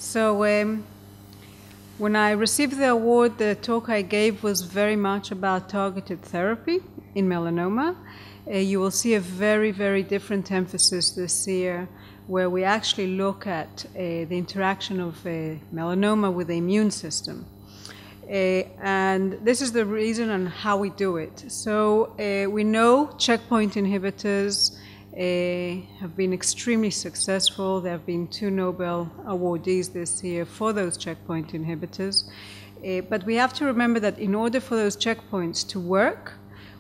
So when I received the award, the talk I gave was very much about targeted therapy in melanoma. You will see a very, very different emphasis this year where we actually look at the interaction of melanoma with the immune system. And this is the reason and how we do it. So we know checkpoint inhibitors have been extremely successful. There have been 2 Nobel awardees this year for those checkpoint inhibitors. But we have to remember that in order for those checkpoints to work,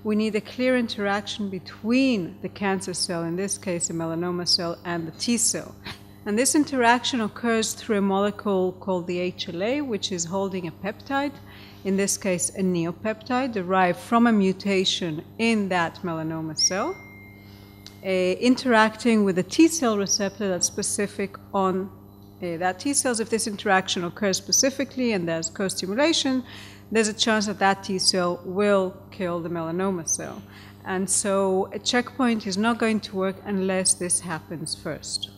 we need a clear interaction between the cancer cell, in this case a melanoma cell, and the T cell. And this interaction occurs through a molecule called the HLA, which is holding a peptide, in this case a neopeptide derived from a mutation in that melanoma cell, interacting with a T cell receptor that's specific on that T cells. If this interaction occurs specifically and there's co-stimulation, there's a chance that that T cell will kill the melanoma cell. And so a checkpoint is not going to work unless this happens first.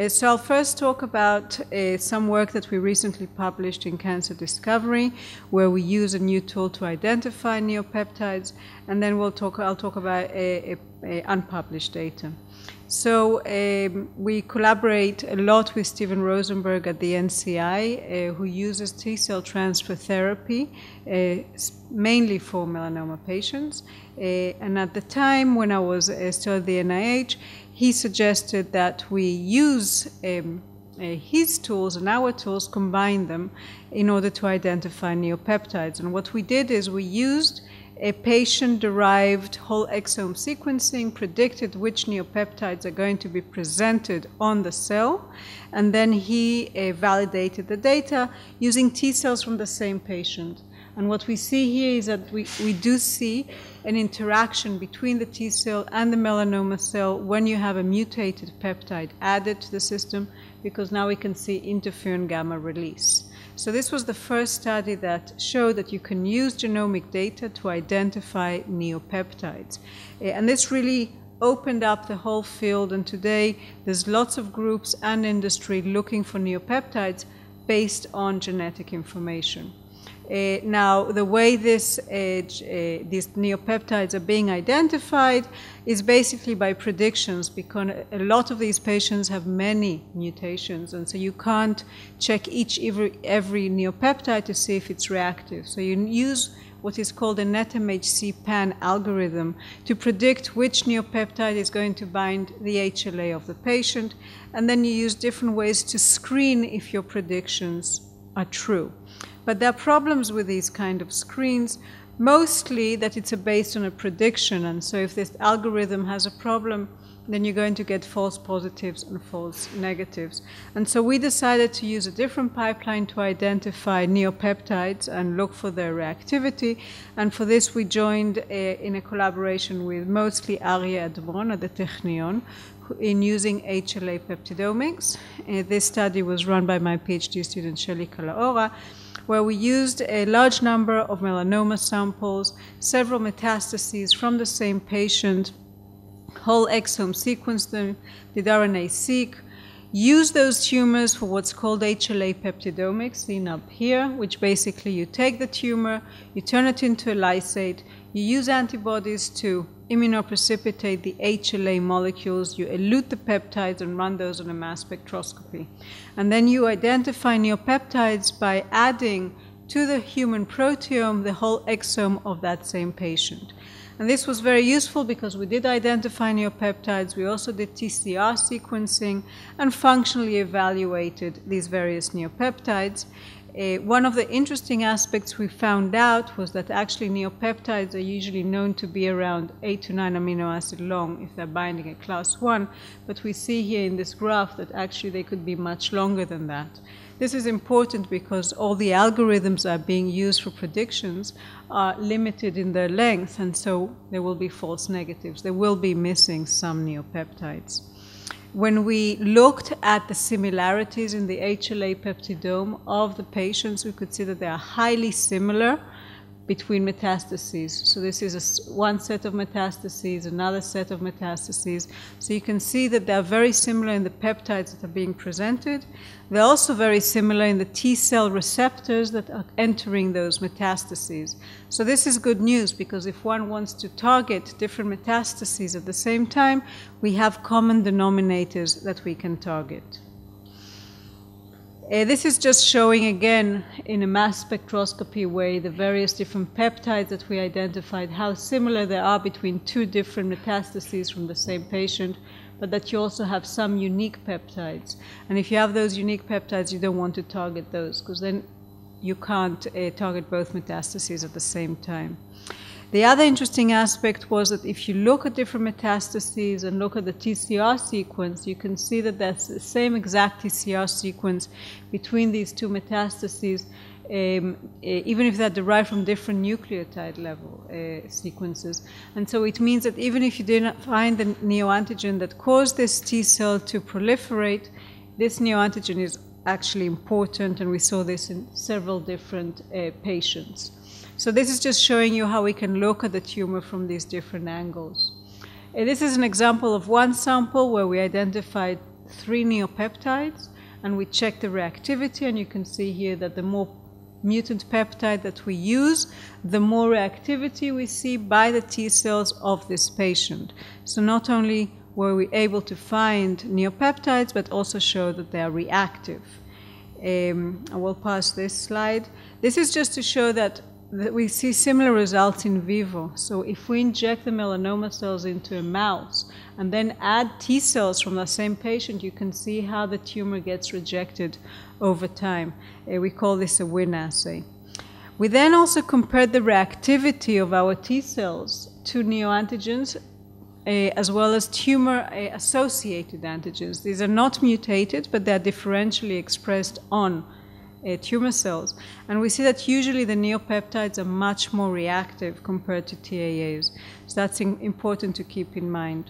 So I'll first talk about some work that we recently published in Cancer Discovery, where we use a new tool to identify neopeptides, and then I'll talk about unpublished data. So we collaborate a lot with Steven Rosenberg at the NCI, who uses T-cell transfer therapy, mainly for melanoma patients. And at the time when I was still at the NIH, he suggested that we use his tools and our tools, combine them in order to identify neopeptides. And what we did is we used a patient-derived whole exome sequencing, predicted which neopeptides are going to be presented on the cell, and then he validated the data using T cells from the same patient. And what we see here is that we do see an interaction between the T cell and the melanoma cell when you have a mutated peptide added to the system, because now we can see interferon gamma release. So this was the first study that showed that you can use genomic data to identify neopeptides. And this really opened up the whole field, and today there's lots of groups and industry looking for neopeptides based on genetic information. Now, the way these neopeptides are being identified is basically by predictions, because a lot of these patients have many mutations, and so you can't check every neopeptide to see if it's reactive. So you use what is called a NetMHC-PAN algorithm to predict which neopeptide is going to bind the HLA of the patient, and then you use different ways to screen if your predictions are true. But there are problems with these kind of screens, mostly that it's based on a prediction. And so if this algorithm has a problem, then you're going to get false positives and false negatives. And so we decided to use a different pipeline to identify neopeptides and look for their reactivity. And for this, we joined in a collaboration with mostly Aryeh Admon at the Technion in using HLA peptidomics. This study was run by my PhD student Shelley Kalaora, where we used a large number of melanoma samples, several metastases from the same patient, whole exome sequenced them, did RNA-seq, used those tumors for what's called HLA peptidomics, seen up here, which basically you take the tumor, you turn it into a lysate, you use antibodies to immunoprecipitate the HLA molecules, you elute the peptides and run those on a mass spectroscopy. And then you identify neopeptides by adding to the human proteome the whole exome of that same patient. And this was very useful because we did identify neopeptides. We also did TCR sequencing and functionally evaluated these various neopeptides. One of the interesting aspects we found out was that actually neopeptides are usually known to be around 8 to 9 amino acid long if they're binding a class 1, but we see here in this graph that actually they could be much longer than that. This is important because all the algorithms that are being used for predictions are limited in their length, and so there will be false negatives. They will be missing some neopeptides. When we looked at the similarities in the HLA peptidome of the patients, we could see that they are highly similar between metastases. So this is one set of metastases, another set of metastases. So you can see that they are very similar in the peptides that are being presented. They're also very similar in the T cell receptors that are entering those metastases. So this is good news, because if one wants to target different metastases at the same time, we have common denominators that we can target. This is just showing again in a mass spectroscopy way the various different peptides that we identified, how similar they are between two different metastases from the same patient, but that you also have some unique peptides. And if you have those unique peptides, you don't want to target those, because then you can't target both metastases at the same time. The other interesting aspect was that if you look at different metastases and look at the TCR sequence, you can see that that's the same exact TCR sequence between these two metastases, even if they're derived from different nucleotide level sequences. And so it means that even if you didn't find the neoantigen that caused this T cell to proliferate, this neoantigen is actually important, and we saw this in several different patients. So this is just showing you how we can look at the tumor from these different angles. This is an example of one sample where we identified 3 neopeptides, and we checked the reactivity, and you can see here that the more mutant peptide that we use, the more reactivity we see by the T cells of this patient. So not only were we able to find neopeptides, but also show that they are reactive. I will pass this slide. This is just to show that we see similar results in vivo. So if we inject the melanoma cells into a mouse and then add T cells from the same patient, you can see how the tumor gets rejected over time. We call this a win assay. We then also compared the reactivity of our T cells to neoantigens as well as tumor-associated antigens. These are not mutated, but they are differentially expressed on tumor cells. And we see that usually the neopeptides are much more reactive compared to TAAs. So that's important to keep in mind.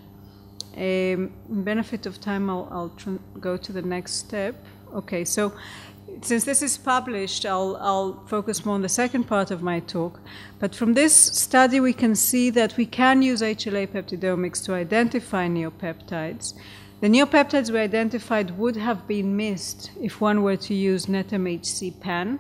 In benefit of time, I'll go to the next step. Okay, so since this is published, I'll focus more on the second part of my talk. But from this study, we can see that we can use HLA peptidomics to identify neopeptides. The neopeptides we identified would have been missed if one were to use NetMHC PAN.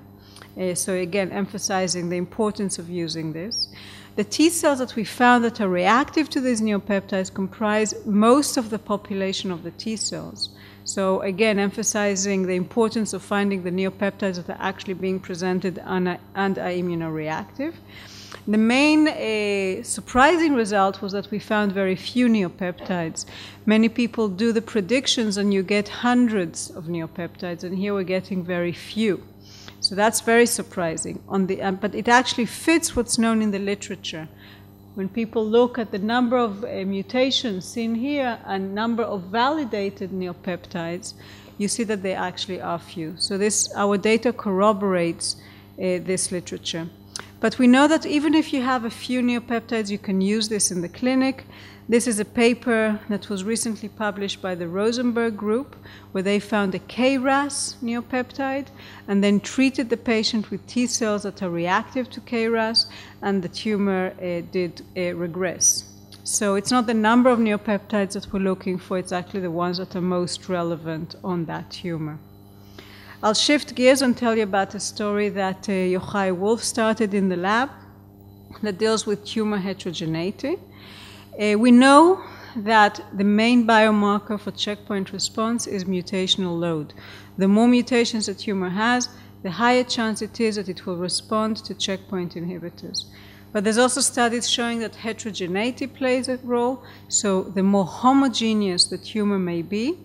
So again, emphasizing the importance of using this. The T cells that we found that are reactive to these neopeptides comprise most of the population of the T cells. So again, emphasizing the importance of finding the neopeptides that are actually being presented and are immunoreactive. The main surprising result was that we found very few neopeptides. Many people do the predictions and you get hundreds of neopeptides, and here we're getting very few. So that's very surprising. But it actually fits what's known in the literature. When people look at the number of mutations seen here and number of validated neopeptides, you see that they actually are few. So our data corroborates this literature. But we know that even if you have a few neopeptides, you can use this in the clinic. This is a paper that was recently published by the Rosenberg group, where they found a KRAS neopeptide and then treated the patient with T cells that are reactive to KRAS, and the tumor did regress. So it's not the number of neopeptides that we're looking for, it's actually the ones that are most relevant on that tumor. I'll shift gears and tell you about a story that Yochai Wolf started in the lab that deals with tumor heterogeneity. We know that the main biomarker for checkpoint response is mutational load. The more mutations a tumor has, the higher chance it is that it will respond to checkpoint inhibitors. But there's also studies showing that heterogeneity plays a role, so the more homogeneous the tumor may be,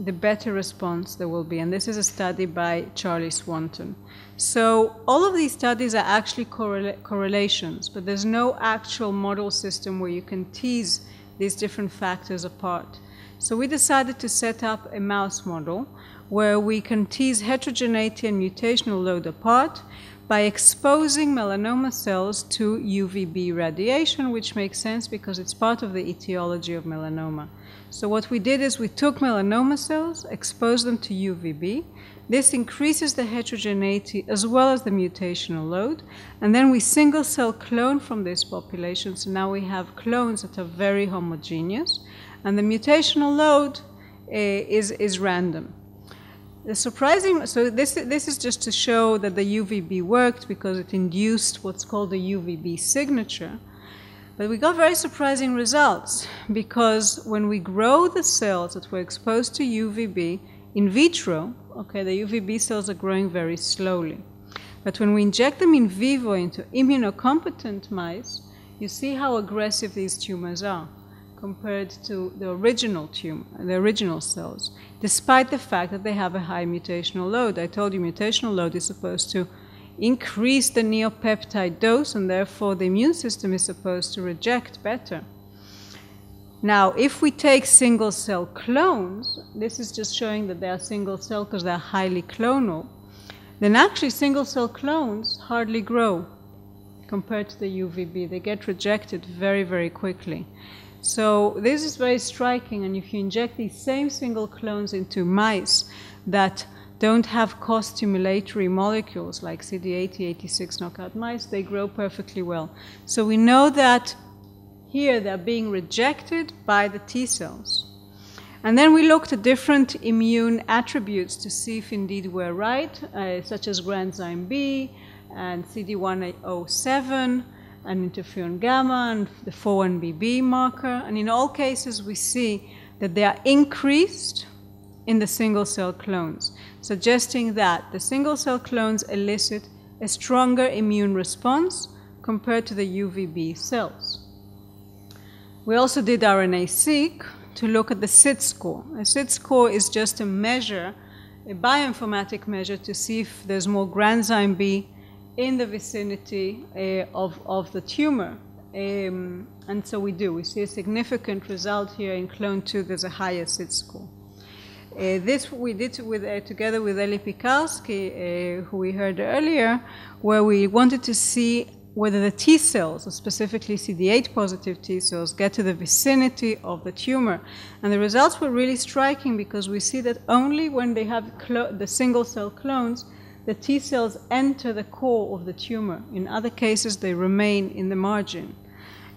the better response there will be. And this is a study by Charlie Swanton. So all of these studies are actually correlations, but there's no actual model system where you can tease these different factors apart. So we decided to set up a mouse model where we can tease heterogeneity and mutational load apart by exposing melanoma cells to UVB radiation, which makes sense because it's part of the etiology of melanoma. So what we did is we took melanoma cells, exposed them to UVB. This increases the heterogeneity as well as the mutational load, and then we single cell clone from this population. So now we have clones that are very homogeneous, and the mutational load is random. The surprising, so this is just to show that the UVB worked because it induced what's called the UVB signature. But we got very surprising results because when we grow the cells that were exposed to UVB in vitro, okay, the UVB cells are growing very slowly. But when we inject them in vivo into immunocompetent mice, you see how aggressive these tumors are compared to the original tumor, the original cells, despite the fact that they have a high mutational load. I told you mutational load is supposed to increase the neopeptide dose, and therefore the immune system is supposed to reject better. Now, if we take single cell clones, this is just showing that they are single cell because they are highly clonal, then actually single cell clones hardly grow compared to the UVB. They get rejected very, very quickly. So this is very striking, and if you inject these same single clones into mice that don't have co-stimulatory molecules like CD80, 86 knockout mice, they grow perfectly well. So we know that here they're being rejected by the T cells. And then we looked at different immune attributes to see if indeed we're right, such as granzyme B and CD107 and interferon gamma and the 4-1BB marker. And in all cases, we see that they are increased in the single cell clones, suggesting that the single cell clones elicit a stronger immune response compared to the UVB cells. We also did RNA-seq to look at the SID score. A SID score is just a measure, a bioinformatic measure, to see if there's more granzyme B in the vicinity of the tumor. And so we do. We see a significant result here in clone 2. There's a higher SID score. This we did together with Eli Pikarski, who we heard earlier, where we wanted to see whether the T cells, or specifically CD8 positive T cells, get to the vicinity of the tumor. And the results were really striking because we see that only when they have the single cell clones, the T cells enter the core of the tumor. In other cases, they remain in the margin.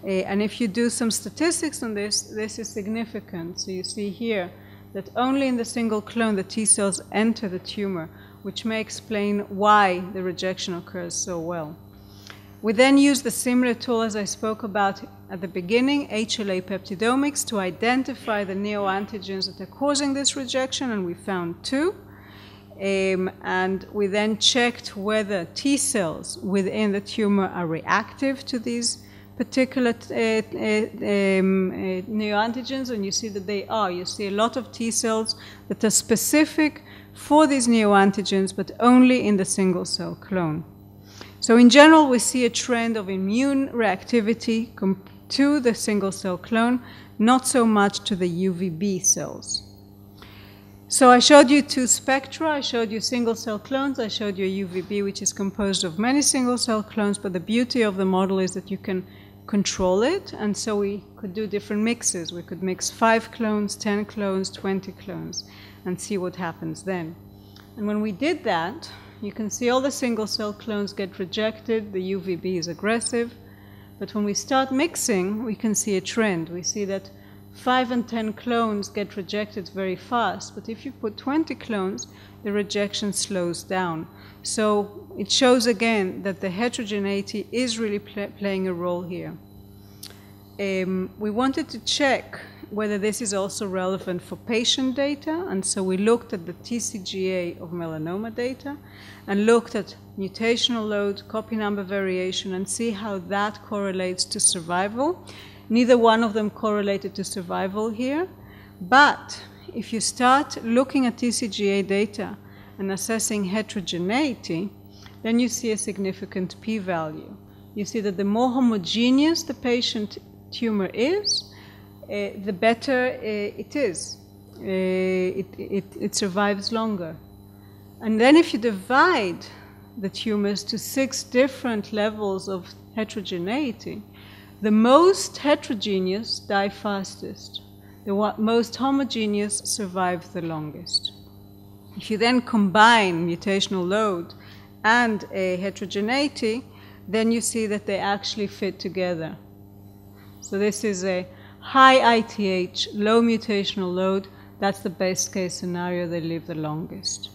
And if you do some statistics on this, this is significant. So you see here that only in the single clone the T cells enter the tumor, which may explain why the rejection occurs so well. We then used the similar tool as I spoke about at the beginning, HLA peptidomics, to identify the neoantigens that are causing this rejection, and we found 2. And we then checked whether T cells within the tumor are reactive to these particular neoantigens, and you see that they are. You see a lot of T cells that are specific for these neoantigens, but only in the single cell clone. So in general, we see a trend of immune reactivity to the single cell clone, not so much to the UVB cells. So I showed you 2 spectra. I showed you single cell clones. I showed you a UVB, which is composed of many single cell clones, but the beauty of the model is that you can control it, and so we could do different mixes. We could mix 5 clones, 10 clones, 20 clones, and see what happens then. And when we did that, you can see all the single cell clones get rejected. The UVB is aggressive. But when we start mixing, we can see a trend. We see that 5 and 10 clones get rejected very fast, but if you put 20 clones, the rejection slows down. So it shows again that the heterogeneity is really playing a role here. We wanted to check whether this is also relevant for patient data, and so we looked at the TCGA of melanoma data and looked at mutational load, copy number variation, and see how that correlates to survival. Neither one of them correlated to survival here, but if you start looking at TCGA data and assessing heterogeneity, then you see a significant p-value. You see that the more homogeneous the patient tumor is, the better it is. It survives longer. And then if you divide the tumors to 6 different levels of heterogeneity, the most heterogeneous die fastest. The most homogeneous survive the longest. If you then combine mutational load and a heterogeneity, then you see that they actually fit together. So this is a high ITH, low mutational load. That's the best case scenario. They live the longest.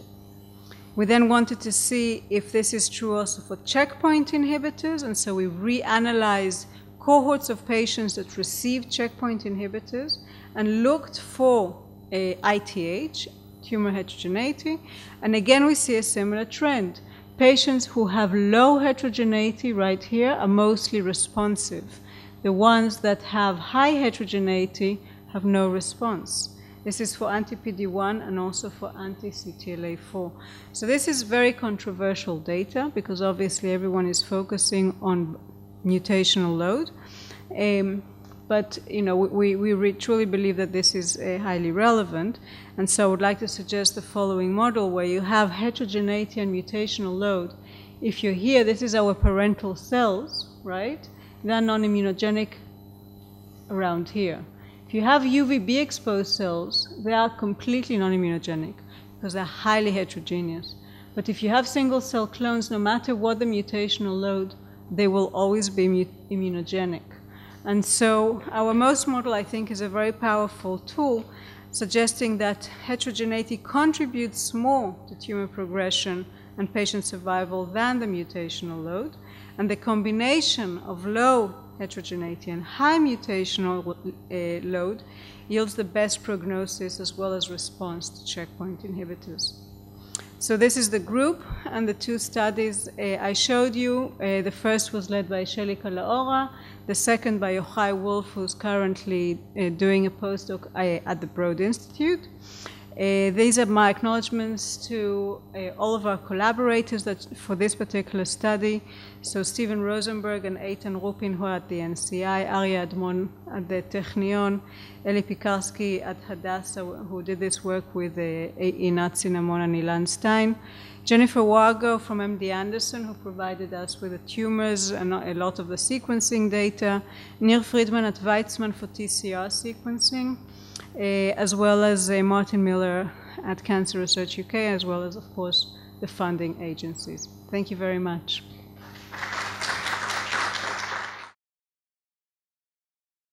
We then wanted to see if this is true also for checkpoint inhibitors, and so we reanalyzed cohorts of patients that received checkpoint inhibitors and looked for a ITH, tumor heterogeneity, and again we see a similar trend. Patients who have low heterogeneity right here are mostly responsive. The ones that have high heterogeneity have no response. This is for anti-PD-1 and also for anti-CTLA-4. So this is very controversial data because obviously everyone is focusing on mutational load. But we truly believe that this is highly relevant. And so I would like to suggest the following model where you have heterogeneity and mutational load. If you're here, this is our parental cells, right? They're non-immunogenic around here. If you have UVB exposed cells, they are completely non-immunogenic because they're highly heterogeneous. But if you have single cell clones, no matter what the mutational load, they will always be immunogenic. And so our MOST model, I think, is a very powerful tool suggesting that heterogeneity contributes more to tumor progression and patient survival than the mutational load. And the combination of low heterogeneity and high mutational load yields the best prognosis as well as response to checkpoint inhibitors. So this is the group and the 2 studies I showed you. The first was led by Shelley Kalaora, the second by Yochai Wolf, who's currently doing a postdoc at the Broad Institute. These are my acknowledgements to all of our collaborators for this particular study. So Stephen Rosenberg and Eitan Rupin, who are at the NCI, Arya Admon at the Technion, Eli Pikarsky at Hadassah, who did this work with Inat Cinnamon and Ilan Stein, Jennifer Wargo from MD Anderson, who provided us with the tumors and a lot of the sequencing data, Nir Friedman at Weizmann for TCR sequencing, as well as Martin Miller at Cancer Research UK, as well as, of course, the funding agencies. Thank you very much.